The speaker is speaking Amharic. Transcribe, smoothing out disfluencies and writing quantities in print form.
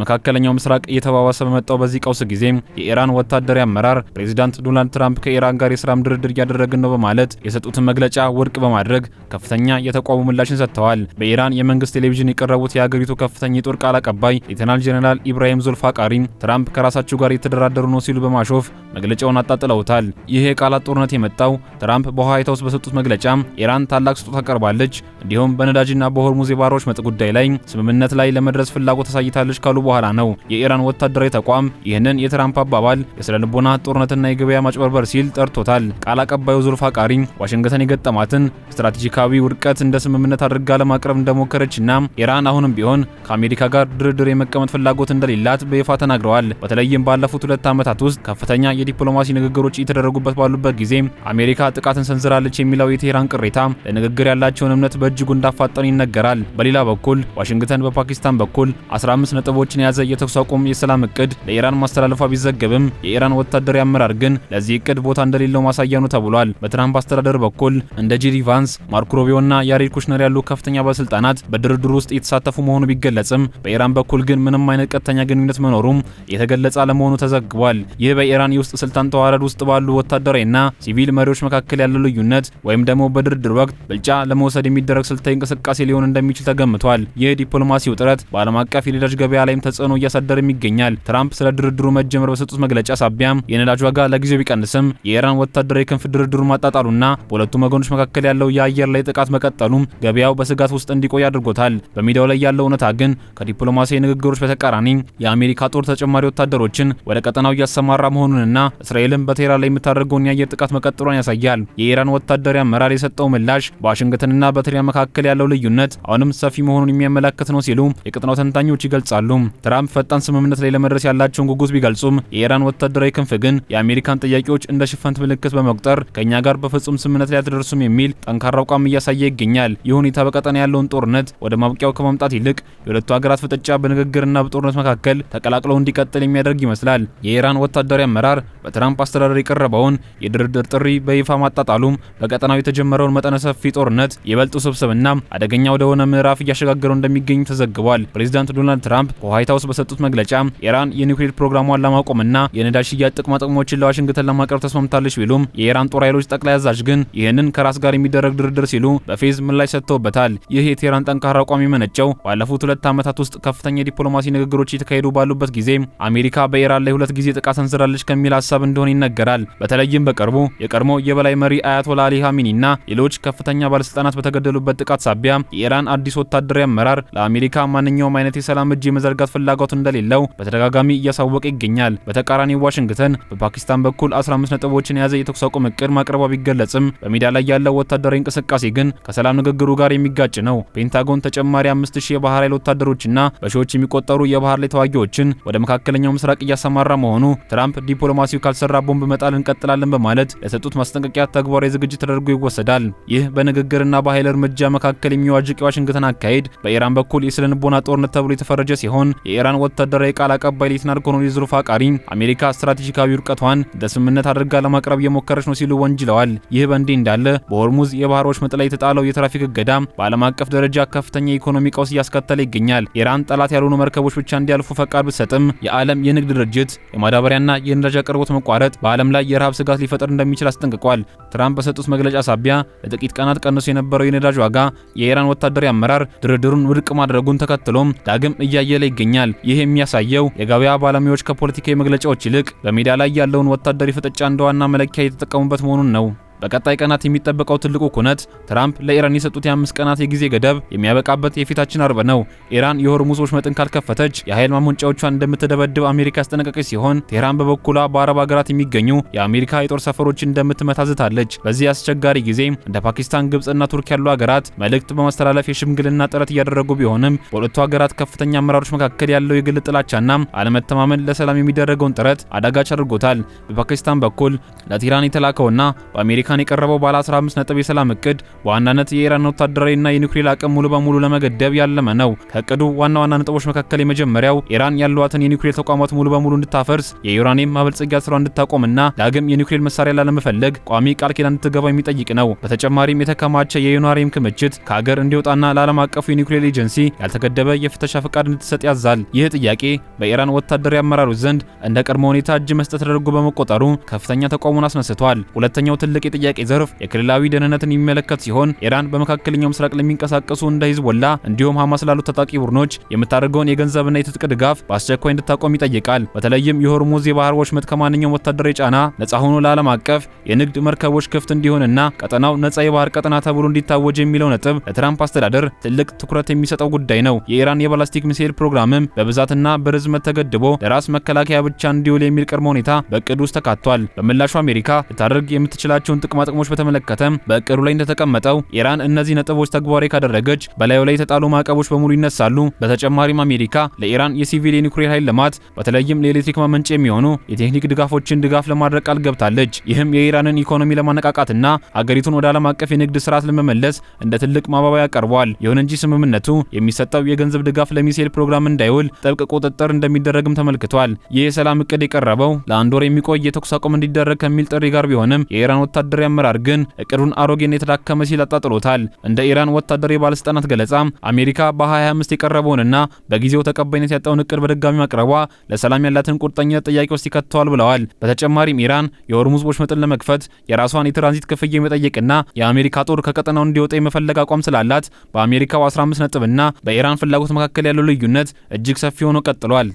በመካከለኛው ምስራቅ እየተባባሰ በመጣው በዚህ ቀውስ ጊዜ የኢራን ወታደራዊ አመራር ፕሬዚዳንት ዶናልድ ትራምፕ ከኢራን ጋር የሰላም ድርድር እያደረግን ነው በማለት የሰጡትን መግለጫ ውድቅ በማድረግ ከፍተኛ የተቃውሞ ምላሽን ሰጥተዋል። በኢራን የመንግስት ቴሌቪዥን የቀረቡት የሀገሪቱ ከፍተኛ የጦር ቃል አቀባይ ሌተናል ጄኔራል ኢብራሂም ዙልፋቃሪ ትራምፕ ከራሳቸው ጋር የተደራደሩ ነው ሲሉ በማሾፍ መግለጫውን አጣጥለውታል። ይህ የቃላት ጦርነት የመጣው ትራምፕ በዋይት ሃውስ በሰጡት መግለጫ ኢራን ታላቅ ስጦታ አቀርባለች፣ እንዲሁም በነዳጅና በሆርሙዝ የባህሮች መጥ ጉዳይ ላይ ስምምነት ላይ ለመድረስ ፍላጎት አሳይታለች ካሉ በኋላ ነው። የኢራን ወታደራዊ ተቋም ይህንን የትራምፕ አባባል የስለልቦና ጦርነትና የገበያ ማጭበርበር ሲል ጠርቶታል። ቃል አቀባዩ ዙልፋቃሪ ዋሽንግተን የገጠማትን ስትራቴጂካዊ ውድቀት እንደ ስምምነት አድርጋ ለማቅረብ እንደሞከረችና ኢራን አሁንም ቢሆን ከአሜሪካ ጋር ድርድር የመቀመጥ ፍላጎት እንደሌላት በይፋ ተናግረዋል። በተለይም ባለፉት 2 ዓመታት ውስጥ ከፍተኛ የዲፕሎማሲ ንግግሮች እየተደረጉበት ባሉበት ጊዜ አሜሪካ ጥቃትን ሰንዝራለች የሚለው የቴህራን ቅሬታ ለንግግር ያላቸውን እምነት በእጅጉ እንዳፋጠኑ ይነገራል። በሌላ በኩል ዋሽንግተን በፓኪስታን በኩል 15 ነጥቦችን የያዘ የተኩስ አቁም የሰላም እቅድ ለኢራን ማስተላለፏ ቢዘገብም የኢራን ወታደራዊ አመራር ግን ለዚህ እቅድ ቦታ እንደሌለው ማሳያ ነው ተብሏል። በትራምፕ አስተዳደር በኩል እንደ ጄዲ ቫንስ፣ ማርኮ ሩቢዮና ያሬድ ኩሽነር ያሉ ከፍተኛ ባለስልጣናት በድርድሩ ውስጥ የተሳተፉ መሆኑ ቢገለጽም በኢራን በኩል ግን ምንም አይነት ቀጥተኛ ግንኙነት መኖሩም የተገለጸ አለመሆኑ ተዘግቧል። ይህ በኢራን የውስጥ ስልጣን ተዋረድ ውስጥ ባሉ ወታደራዊና ሲቪል መሪዎች መካከል ያለው ልዩነት ወይም ደግሞ በድርድር ወቅት ብልጫ ለመውሰድ የሚደረግ ስልታዊ እንቅስቃሴ ሊሆን እንደሚችል ተገምቷል። ይህ ዲፕሎማሲው ጥረት በዓለም አቀፍ የነዳጅ ገበያ ላይም ተጽዕኖ እያሳደረም ይገኛል። ትራምፕ ስለ ድርድሩ መጀመር በሰጡት መግለጫ ሳቢያም የነዳጅ ዋጋ ለጊዜው ቢቀንስም የኢራን ወታደራዊ ክንፍ ድርድሩን ማጣጣሉና በሁለቱም ወገኖች መካከል ያለው የአየር ላይ ጥቃት መቀጠሉም ገበያው በስጋት ውስጥ እንዲቆይ አድርጎታል። በሜዳው ላይ ያለው እውነታ ግን ከዲፕሎማሲያዊ ንግግሮች በተቃራኒ የአሜሪካ ጦር ተጨማሪ ወታደሮችን ወደ ቀጠናው እያሰማራ መሆኑንና እስራኤልም በቴህራን ላይ የምታደርገውን የአየር ጥቃት መቀጠሏን ያሳያል። የኢራን ወታደራዊ አመራር የሰጠው ምላሽ በዋሽንግተንና በቴህራን መካከል ያለው ልዩነት አሁንም ሰፊ መሆኑን የሚያመለክት ነው ሲሉ የቀጠናው ተንታኞች ይገልጻሉ። ትራምፕ ፈጣን ስምምነት ላይ ለመድረስ ያላቸውን ጉጉት ቢገልጹም የኢራን ወታደራዊ ክንፍ ግን የአሜሪካን ጥያቄዎች እንደ ሽፈንት ምልክት በመቁጠር ከኛ ጋር በፍጹም ስምምነት ላይ አትደርሱም የሚል ጠንካራ አቋም እያሳየ ይገኛል። ይህ ሁኔታ በቀጠና ያለውን ጦርነት ወደ ማብቂያው ከማምጣት ይልቅ የሁለቱ ሀገራት ፍጥጫ በንግግርና በጦርነት መካከል ተቀላቅለው እንዲቀጥል የሚያደርግ ይመስላል። የኢራን ወታደራዊ አመራር በትራምፕ አስተዳደር የቀረበውን የድርድር ጥሪ በይፋ ማጣጣሉም በቀጠናው የተጀመረውን መጠነ ሰፊ ጦርነት ይበልጥ ውስብስብና አደገኛ ወደሆነ ምዕራፍ እያሸጋገረው እንደሚገኝ ተዘግቧል። ፕሬዚዳንት ዶናልድ ትራምፕ ከዋይት ሃውስ በሰጡት መግለጫ ኢራን የኒውክሌር ፕሮግራሟን ለማቆምና የነዳጅ ሽያጭ ጥቅሞችን ለዋሽንግተን ለማቅረብ ተስማምታለች ቢሉም የኢራን ጦር ኃይሎች ጠቅላይ አዛዥ ግን ይህንን ከራስ ጋር የሚደረግ ድርድር ሲሉ በፌዝ ምላሽ ሰጥተውበታል። ይህ የቴህራን ጠንካራ አቋም የመነጨው ባለፉት 2 ዓመታት ውስጥ ከፍተኛ የዲፕሎማሲ ንግግሮች እየተካሄዱ ባሉበት ጊዜ አሜሪካ በኢራን ላይ 2 ጊዜ ጥቃት ሰንዝራለች ከሚል ሀሳብ እንደሆነ ይነገራል። በተለይም በቅርቡ የቀድሞ የበላይ መሪ አያቶላ አሊ ኻሜኒና ሌሎች ከፍተኛ ባለስልጣናት በተገደሉበት ጥቃት ሳቢያ የኢራን አዲስ ወታደራዊ አመራር ለአሜሪካ ማንኛውም አይነት የሰላም እጅ የመዘርጋት ፍላጎት እንደሌለው በተደጋጋሚ እያሳወቀ ይገኛል። በተቃራኒ ዋሽንግተን በፓኪስታን በኩል 15 ነጥቦችን የያዘ የተኩስ አቁም እቅድ ማቅረቧ ቢገለጽም በሜዳ ላይ ያለው ወታደራዊ እንቅስቃሴ ግን ከሰላም ንግግሩ ጋር የሚጋጭ ነው። ፔንታጎን ተጨማሪ 5000 የባህር ኃይል ወታደሮችና በሺዎች የሚቆጠሩ የባህር ላይ ተዋጊዎችን ወደ መካከለኛው ምስራቅ እያሰማራ መሆኑ ትራምፕ ዲፕሎማሲው ካልሰራ ቦምብ መጣል እንቀጥላለን በማለት ለሰጡት ማስጠንቀቂያ ተግባራዊ ዝግጅት ተደርጎ ይወሰዳል። ይህ በንግግርና በኃይል እርምጃ መካከል የሚዋጅቅ የዋሽንግተን አካሄድ በኢራን በኩል የስለንቦና ጦርነት ተብሎ የተፈረጀ ሲሆን የኢራን ወታደራዊ ቃል አቀባይ ሌተናል ኮሎኔል ዙልፋቃሪ አሜሪካ ስትራቴጂካዊ ውድቀቷን እንደ ስምምነት አድርጋ ለማቅረብ እየሞከረች ነው ሲሉ ወንጅለዋል። ይህ በእንዲህ እንዳለ በሆርሙዝ የባህሮች መጥ ላይ የተጣለው የትራፊክ እገዳ በዓለም አቀፍ ደረጃ ከፍተኛ የኢኮኖሚ ቀውስ እያስከተለ ይገኛል። ኢራን ጠላት ያልሆኑ መርከቦች ብቻ እንዲያልፉ ፈቃድ ብትሰጥም የዓለም የንግድ ድርጅት የማዳበሪያና የነዳጅ አቅርቦት መቋረጥ በዓለም ላይ የረሃብ ስጋት ሊፈጥር እንደሚችል አስጠንቅቋል። ትራምፕ በሰጡት መግለጫ ሳቢያ ለጥቂት ቀናት ቀንሶ የነበረው የነዳጅ ዋጋ የኢራን ወታደራዊ አመራር ድርድሩን ውድቅ ማድረጉን ተከትሎም ዳግም እያየለ ይገኛል። ይህ የሚያሳየው የገበያ ባለሙያዎች ከፖለቲካዊ መግለጫዎች ይልቅ በሜዳ ላይ ያለውን ወታደራዊ ፍጥጫ እንደ ዋና መለኪያ የተጠቀሙበት መሆኑን ነው። በቀጣይ ቀናት የሚጠበቀው ትልቁ ኩነት ትራምፕ ለኢራን የሰጡት የ5 ቀናት የጊዜ ገደብ የሚያበቃበት የፊታችን አርብ ነው። ኢራን የሆርሙዝ ወሽመጥን ካልከፈተች የኃይል ማመንጫዎቿን እንደምትደበድብ አሜሪካ ያስጠነቀቀች ሲሆን ቴህራን በበኩሏ በአረብ ሀገራት የሚገኙ የአሜሪካ የጦር ሰፈሮችን እንደምትመታ ዝታለች። በዚህ አስቸጋሪ ጊዜ እንደ ፓኪስታን፣ ግብጽና ቱርክ ያሉ ሀገራት መልእክት በማስተላለፍ የሽምግልና ጥረት እያደረጉ ቢሆንም በሁለቱ ሀገራት ከፍተኛ አመራሮች መካከል ያለው የግል ጥላቻና አለመተማመን ለሰላም የሚደረገውን ጥረት አዳጋች አድርጎታል። በፓኪስታን በኩል ለቴህራን የተላከውና በአሜሪካ ለአሜሪካን የቀረበው ባለ 15 ነጥብ የሰላም እቅድ በዋናነት የኢራን ወታደራዊና የኒውክሌር አቅም ሙሉ በሙሉ ለመገደብ ያለመ ነው። ከእቅዱ ዋና ነጥቦች መካከል የመጀመሪያው ኢራን ያሏትን የኒውክሌር ተቋማት ሙሉ በሙሉ እንድታፈርስ፣ የዩራኒየም ማበልጸጊያ ስራ እንድታቆምና ዳግም የኒውክሌር መሳሪያ ላለመፈለግ ቋሚ ቃል ኪዳን እንድትገባ የሚጠይቅ ነው። በተጨማሪም የተከማቸ የዩራኒየም ክምችት ከሀገር እንዲወጣና ለዓለም አቀፉ የኒውክሌር ኤጀንሲ ያልተገደበ የፍተሻ ፈቃድ እንድትሰጥ ያዛል። ይህ ጥያቄ በኢራን ወታደራዊ አመራሮች ዘንድ እንደ ቅድመ ሁኔታ እጅ መስጠት ተደርጎ በመቆጠሩ ከፍተኛ ተቃውሞን አስነስቷል። ሁለተኛው ትልቅ የጥያቄ ዘርፍ የክልላዊ ደህንነትን የሚመለከት ሲሆን ኢራን በመካከለኛው ምስራቅ ለሚንቀሳቀሱ እንደ ሂዝቦላ እንዲሁም ሐማስ ላሉ ታጣቂ ቡድኖች የምታደርገውን የገንዘብና የትጥቅ ድጋፍ በአስቸኳይ እንድታቆም ይጠይቃል። በተለይም የሆርሙዝ የባህር ወሽመጥ ከማንኛውም ወታደራዊ ጫና ነፃ ሆኖ ለዓለም አቀፍ የንግድ መርከቦች ክፍት እንዲሆንና ቀጠናው ነፃ የባህር ቀጠና ተብሎ እንዲታወጅ የሚለው ነጥብ ለትራምፕ አስተዳደር ትልቅ ትኩረት የሚሰጠው ጉዳይ ነው። የኢራን የባላስቲክ ሚሳኤል ፕሮግራምም በብዛትና በርዝመት ተገድቦ ለራስ መከላከያ ብቻ እንዲውል የሚል ቅድመ ሁኔታ በእቅዱ ውስጥ ተካቷል። በምላሹ አሜሪካ ልታደርግ የምትችላቸውን ጥቅማ ጥቅሞች በተመለከተም በእቅዱ ላይ እንደተቀመጠው ኢራን እነዚህ ነጥቦች ተግባራዊ ካደረገች በላዩ ላይ የተጣሉ ማዕቀቦች በሙሉ ይነሳሉ። በተጨማሪም አሜሪካ ለኢራን የሲቪል የኒውክሌር ኃይል ልማት በተለይም ለኤሌክትሪክ ማመንጫ የሚሆኑ የቴክኒክ ድጋፎችን ድጋፍ ለማድረግ ቃል ገብታለች። ይህም የኢራንን ኢኮኖሚ ለማነቃቃትና ሀገሪቱን ወደ ዓለም አቀፍ የንግድ ስርዓት ለመመለስ እንደ ትልቅ ማባባያ ቀርቧል። ይሁን እንጂ ስምምነቱ የሚሰጠው የገንዘብ ድጋፍ ለሚሳኤል ፕሮግራም እንዳይውል ጥብቅ ቁጥጥር እንደሚደረግም ተመልክቷል። ይህ የሰላም እቅድ የቀረበው ለአንድ ወር የሚቆይ የተኩስ አቁም እንዲደረግ ከሚል ጥሪ ጋር ቢሆንም የኢራን ወታደራዊ አመራር ግን እቅዱን አሮጌና የተዳከመ ሲል አጣጥሎታል። እንደ ኢራን ወታደራዊ ባለስልጣናት ገለጻ አሜሪካ በ2025 የቀረበውንና በጊዜው ተቀባይነት ያጣውን እቅድ በድጋሚ ማቅረቧ ለሰላም ያላትን ቁርጠኝነት ጥያቄ ውስጥ ይከተዋል ብለዋል። በተጨማሪም ኢራን የሆርሙዝ ወሽመጥን ለመክፈት የራሷን የትራንዚት ክፍያ የመጠየቅና የአሜሪካ ጦር ከቀጠናው እንዲወጣ የመፈለግ አቋም ስላላት በአሜሪካው 15 ነጥብና በኢራን ፍላጎት መካከል ያለው ልዩነት እጅግ ሰፊ ሆኖ ቀጥሏል።